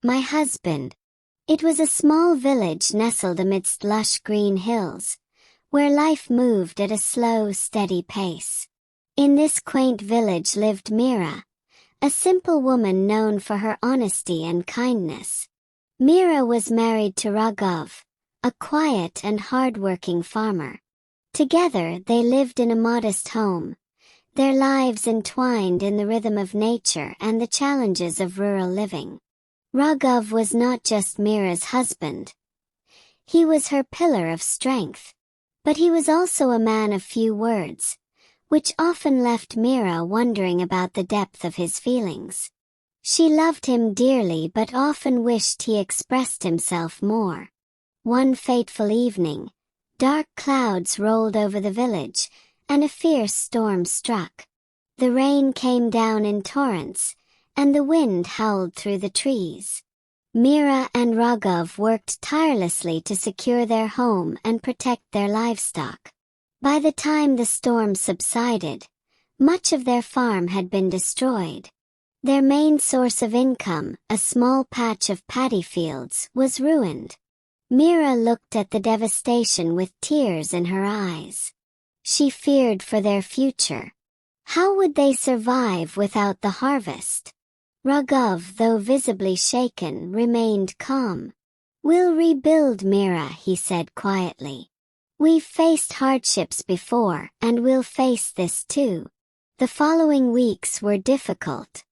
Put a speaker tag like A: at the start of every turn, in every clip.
A: my husband. It was a small village nestled amidst lush green hills, where life moved at a slow, steady pace. In this quaint village lived Mira, a simple woman known for her honesty and kindness. Mira was married to Raghav, a quiet and hard-working farmer. Together they lived in a modest home, their lives entwined in the rhythm of nature and the challenges of rural living. Raghav was not just Mira's husband. He was her pillar of strength. But he was also a man of few words, which often left Mira wondering about the depth of his feelings. She loved him dearly but often wished he expressed himself more. One fateful evening, dark clouds rolled over the village, and a fierce storm struck. The rain came down in torrents, and the wind howled through the trees. Mira and Raghav worked tirelessly to secure their home and protect their livestock. By the time the storm subsided, much of their farm had been destroyed. Their main source of income, a small patch of paddy fields, was ruined. Mira looked at the devastation with tears in her eyes. She feared for their future. How would they survive without the harvest? Raghav, though visibly shaken, remained calm. "We'll rebuild, Mira," he said quietly. "We've faced hardships before, and we'll face this too." The following weeks were difficult.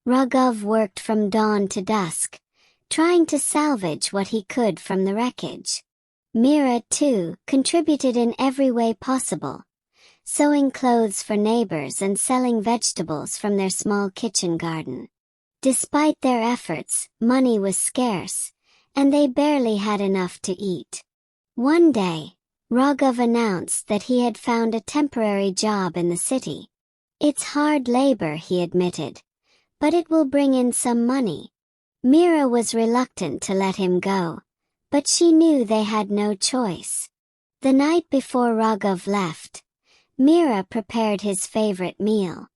A: Raghav worked from dawn to dusk, trying to salvage what he could from the wreckage. Mira, too, contributed in every way possible, sewing clothes for neighbors and selling vegetables from their small kitchen garden. Despite their efforts, money was scarce, and they barely had enough to eat. One day, Raghav announced that he had found a temporary job in the city. "It's hard labor," he admitted, "but it will bring in some money." Mira was reluctant to let him go, but she knew they had no choice. The night before Raghav left, Mira prepared his favorite meal.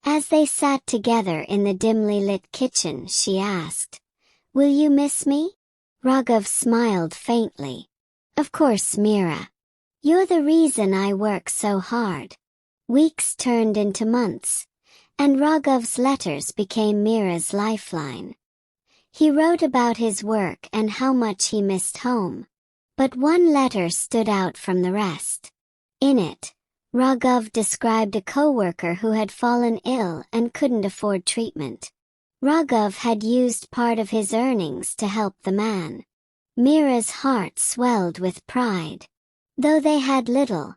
A: As they sat together in the dimly lit kitchen, she asked, "Will you miss me?" Raghav smiled faintly. "Of course, Mira. You're the reason I work so hard." Weeks turned into months, and Raghav's letters became Mira's lifeline. He wrote about his work and how much he missed home. But one letter stood out from the rest. In it, Raghav described a co-worker who had fallen ill and couldn't afford treatment. Raghav had used part of his earnings to help the man. Mira's heart swelled with pride. Though they had little,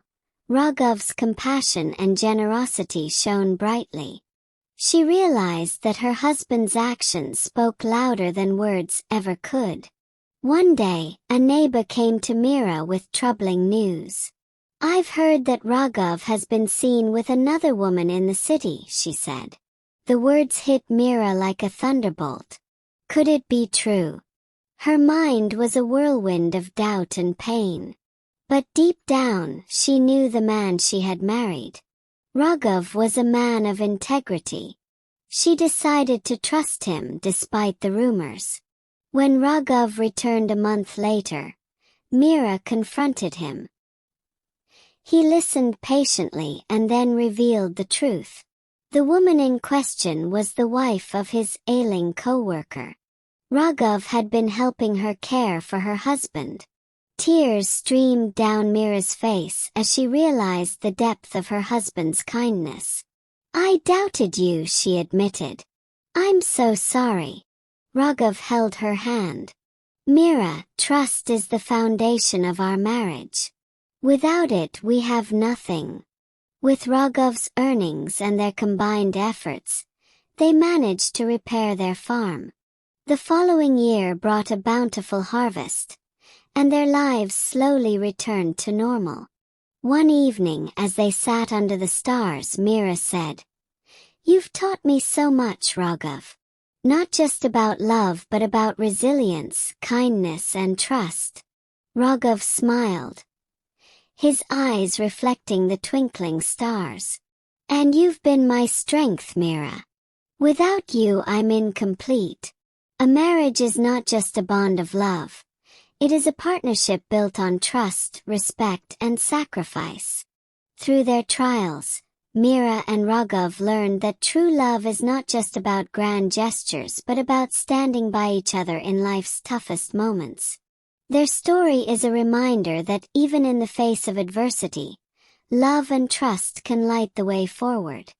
A: Raghav's compassion and generosity shone brightly. She realized that her husband's actions spoke louder than words ever could. One day, a neighbor came to Mira with troubling news. "I've heard that Raghav has been seen with another woman in the city," she said. The words hit Mira like a thunderbolt. Could it be true? Her mind was a whirlwind of doubt and pain. But deep down, she knew the man she had married. Raghav was a man of integrity. She decided to trust him despite the rumors. When Raghav returned a month later, Mira confronted him. He listened patiently and then revealed the truth. The woman in question was the wife of his ailing co-worker. Raghav had been helping her care for her husband. Tears streamed down Mira's face as she realized the depth of her husband's kindness. "I doubted you," she admitted. "I'm so sorry." Raghav held her hand. "Mira, trust is the foundation of our marriage. Without it we have nothing." With Raghav's earnings and their combined efforts, they managed to repair their farm. The following year brought a bountiful harvest, and their lives slowly returned to normal. One evening as they sat under the stars, Mira said, "You've taught me so much, Raghav. Not just about love but about resilience, kindness and trust." Raghav smiled, his eyes reflecting the twinkling stars. "And you've been my strength, Mira. Without you I'm incomplete." A marriage is not just a bond of love. It is a partnership built on trust, respect, and sacrifice. Through their trials, Mira and Raghav learned that true love is not just about grand gestures but about standing by each other in life's toughest moments. Their story is a reminder that even in the face of adversity, love and trust can light the way forward.